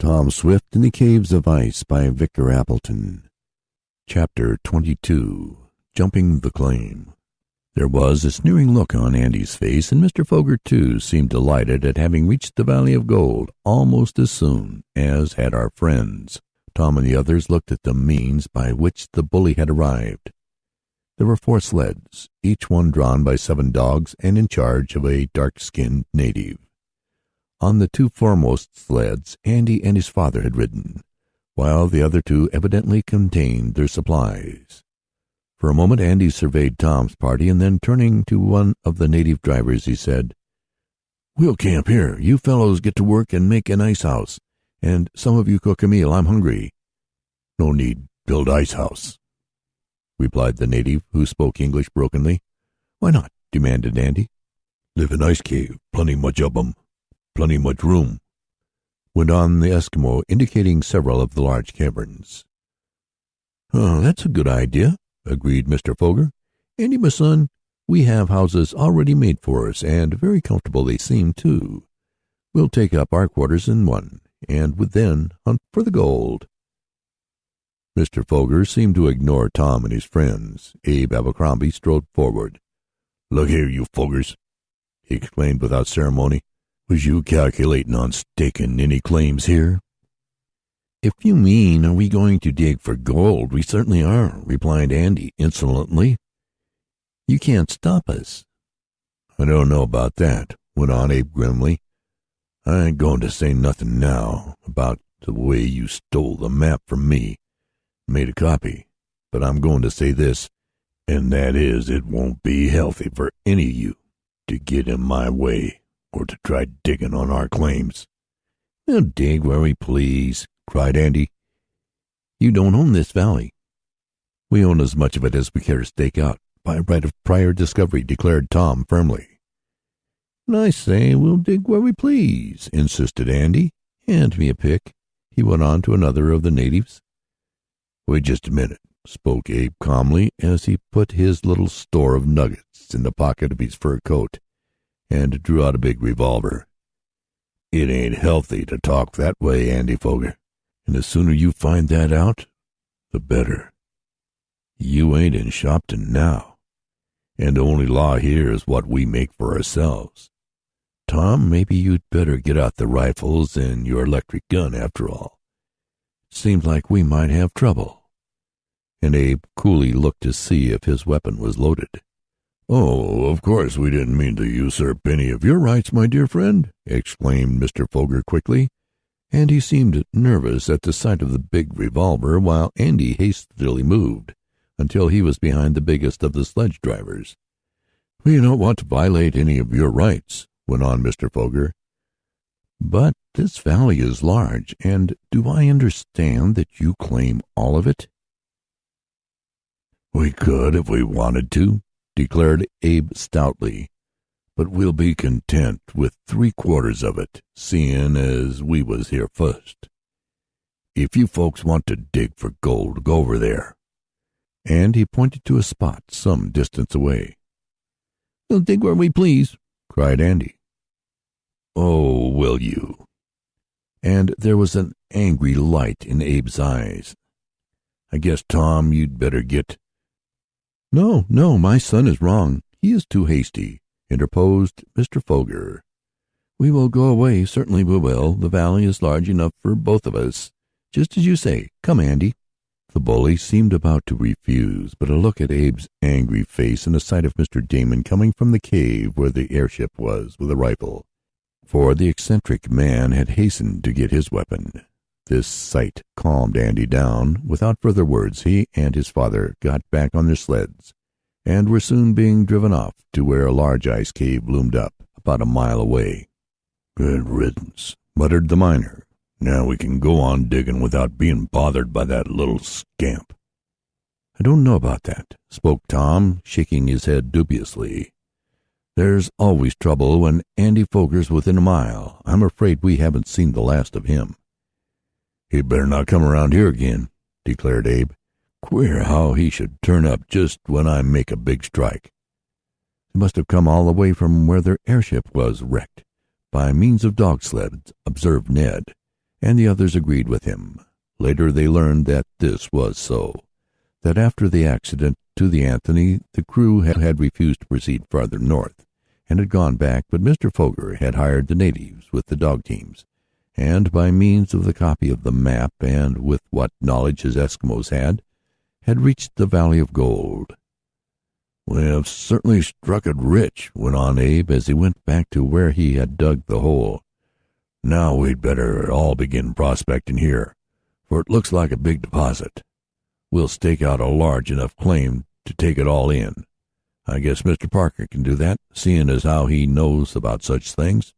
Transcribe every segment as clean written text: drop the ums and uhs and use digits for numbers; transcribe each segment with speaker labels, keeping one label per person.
Speaker 1: Tom Swift in the Caves of Ice by Victor Appleton. Chapter 22. Jumping the Claim. There was a sneering look on Andy's face, and Mr. Foger, too, seemed delighted at having reached the Valley of Gold almost as soon as had our friends. Tom and the others looked at the means by which the bully had arrived. There were 4 sleds, each one drawn by 7 dogs and in charge of a dark-skinned native. On the 2 foremost sleds Andy and his father had ridden, while the other 2 evidently contained their supplies. For a moment Andy surveyed Tom's party, and then, turning to one of the native drivers, he said, "We'll camp here. You fellows get to work and make an ice house, and some of you cook a meal. I'm hungry." "No need build ice house," replied the native, who spoke English brokenly. "Why not?" demanded Andy. "Live in ice cave. Plenty much of 'em. Plenty much room," went on the Eskimo, indicating several of the large caverns. "Oh, that's a good idea," agreed Mr. Foger. "Andy, my son, we have houses already made for us, and very comfortable they seem, too. We'll take up our quarters in one, and would then hunt for the gold." Mr. Foger seemed to ignore Tom and his friends. Abe Abercrombie strode forward. "Look here, you Fogers," he exclaimed without ceremony. "Was you calculating on staking any claims here?" "If you mean, are we going to dig for gold, we certainly are," replied Andy insolently. "You can't stop us." "I don't know about that," went on Abe grimly. "I ain't going to say nothing now about the way you stole the map from me and made a copy, but I'm going to say this, and that is it won't be healthy for any of you to get in my way or to try digging on our claims." "We'll dig where we please," cried Andy. "You don't own this valley." "We own as much of it as we care to stake out, by right of prior discovery," declared Tom firmly. "And I say we'll dig where we please," insisted Andy. "Hand me a pick," he went on to another of the natives. "Wait just a minute," spoke Abe calmly, as he put his little store of nuggets in the pocket of his fur coat and drew out a big revolver. "It ain't healthy to talk that way, Andy Foger, and the sooner you find that out, the better. You ain't in Shopton now, and the only law here is what we make for ourselves. Tom, maybe you'd better get out the rifles and your electric gun after all. It seems like we might have trouble." And Abe coolly looked to see if his weapon was loaded. "Oh, of course we didn't mean to usurp any of your rights, my dear friend," exclaimed Mr. Foger quickly, and he seemed nervous at the sight of the big revolver, while Andy hastily moved until he was behind the biggest of the sledge drivers. "We don't want to violate any of your rights," went on Mr. Foger. "But this valley is large, and do I understand that you claim all of it?" "We could if we wanted to," declared Abe stoutly, "but we'll be content with 3/4 of it, seeing as we was here first. If you folks want to dig for gold, go over there." And he pointed to a spot some distance away. "We'll dig where we please," cried Andy. "Oh, will you?" And there was an angry light in Abe's eyes. "I guess, Tom, you'd better get—" "No, no, my son is wrong. He is too hasty," interposed Mr. Foger. "We will go away, certainly we will. The valley is large enough for both of us, just as you say. Come, Andy." The bully seemed about to refuse, but a look at Abe's angry face and the sight of Mr. Damon coming from the cave where the airship was with a rifle, for the eccentric man had hastened to get his weapon. This sight calmed Andy down. Without further words, he and his father got back on their sleds and were soon being driven off to where a large ice cave loomed up about a mile away. "Good riddance," muttered the miner. "Now we can go on digging without being bothered by that little scamp." "I don't know about that," spoke Tom, shaking his head dubiously. "There's always trouble when Andy Foger's within a mile. I'm afraid we haven't seen the last of him." "He'd better not come around here again," declared Abe. "Queer how he should turn up just when I make a big strike." "They must have come all the way from where their airship was wrecked by means of dog sleds," observed Ned, and the others agreed with him. Later they learned that this was so, that after the accident to the Anthony, the crew had refused to proceed farther north and had gone back, but Mr. Foger had hired the natives with the dog teams, and by means of the copy of the map, and with what knowledge his Eskimos had reached the Valley of Gold. "We have certainly struck it rich," went on Abe as he went back to where he had dug the hole. "Now we'd better all begin prospecting here, for it looks like a big deposit. We'll stake out a large enough claim to take it all in. I guess Mr. Parker can do that, seeing as how he knows about such things."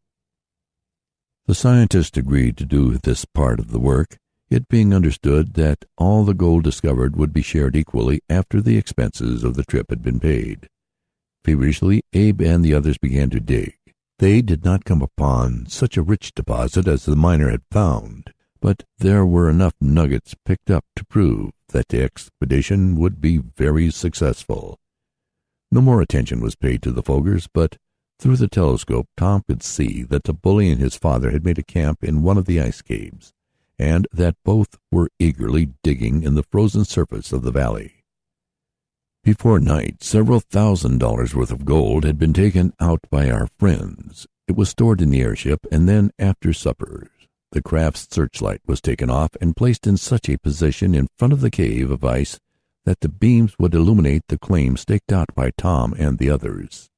Speaker 1: The scientist agreed to do this part of the work, it being understood that all the gold discovered would be shared equally after the expenses of the trip had been paid. Feverishly, Abe and the others began to dig. They did not come upon such a rich deposit as the miner had found, but there were enough nuggets picked up to prove that the expedition would be very successful. No more attention was paid to the Fogers, but through the telescope Tom could see that the bully and his father had made a camp in one of the ice caves, and that both were eagerly digging in the frozen surface of the valley. Before night, several $1,000s worth of gold had been taken out by our friends. It was stored in the airship, and then, after supper, the craft's searchlight was taken off and placed in such a position in front of the cave of ice that the beams would illuminate the claim staked out by Tom and the others.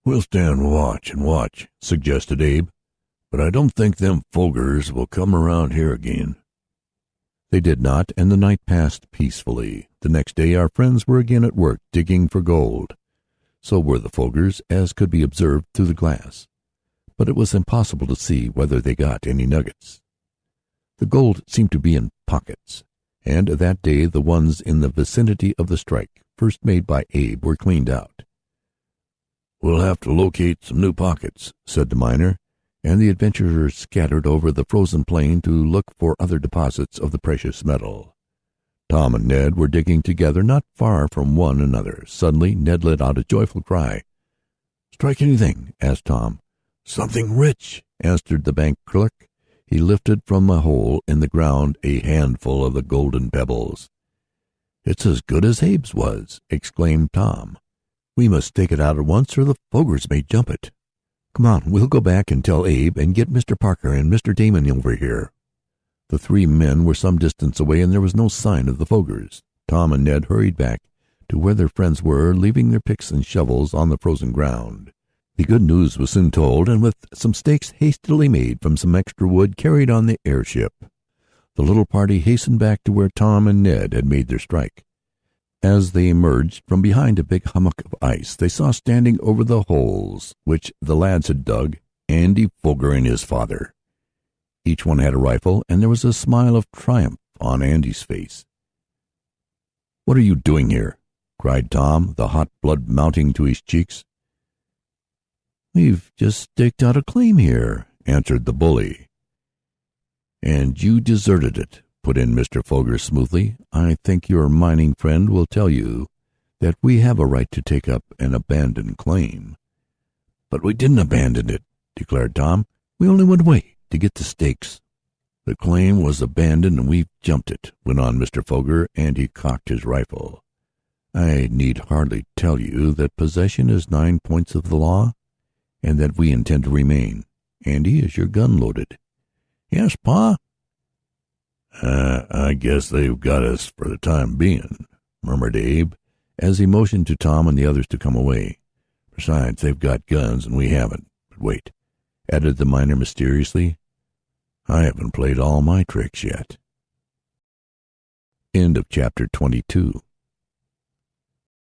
Speaker 1: "We'll stand watch and watch," suggested Abe, "but I don't think them Fogers will come around here again." They did not, and the night passed peacefully. The next day our friends were again at work digging for gold. So were the Fogers, as could be observed through the glass, but it was impossible to see whether they got any nuggets. The gold seemed to be in pockets, and that day the ones in the vicinity of the strike first made by Abe were cleaned out. "We'll have to locate some new pockets," said the miner, and the adventurers scattered over the frozen plain to look for other deposits of the precious metal. Tom and Ned were digging together not far from one another. Suddenly Ned let out a joyful cry. "Strike anything?" asked Tom. "Something rich," answered the bank clerk. He lifted from a hole in the ground a handful of the golden pebbles. "It's as good as Abe's was," exclaimed Tom. "We must stake it out at once, or the Fogers may jump it. Come on, we'll go back and tell Abe, and get Mr. Parker and Mr. Damon over here." The three men were some distance away, and there was no sign of the Fogers. Tom and Ned hurried back to where their friends were, leaving their picks and shovels on the frozen ground. The good news was soon told, and with some stakes hastily made from some extra wood carried on the airship, the little party hastened back to where Tom and Ned had made their strike. As they emerged from behind a big hummock of ice, they saw standing over the holes which the lads had dug Andy Foger and his father. Each one had a rifle, and there was a smile of triumph on Andy's face. "What are you doing here?" cried Tom, the hot blood mounting to his cheeks. "We've just staked out a claim here," answered the bully. "And you deserted it," put in Mr. Foger smoothly. "I think your mining friend will tell you that we have a right to take up an abandoned claim." "But we didn't abandon it," declared Tom. "We only went away to get the stakes." "The claim was abandoned and we've jumped it," went on Mr. Foger, and he cocked his rifle. "I need hardly tell you that possession is 9 points of the law, and that we intend to remain. Andy, is your gun loaded?" "Yes, Pa." I guess they've got us for the time being," murmured Abe, as he motioned to Tom and the others to come away. "Besides, they've got guns and we haven't. But wait," added the miner mysteriously, "I haven't played all my tricks yet." End of chapter 22.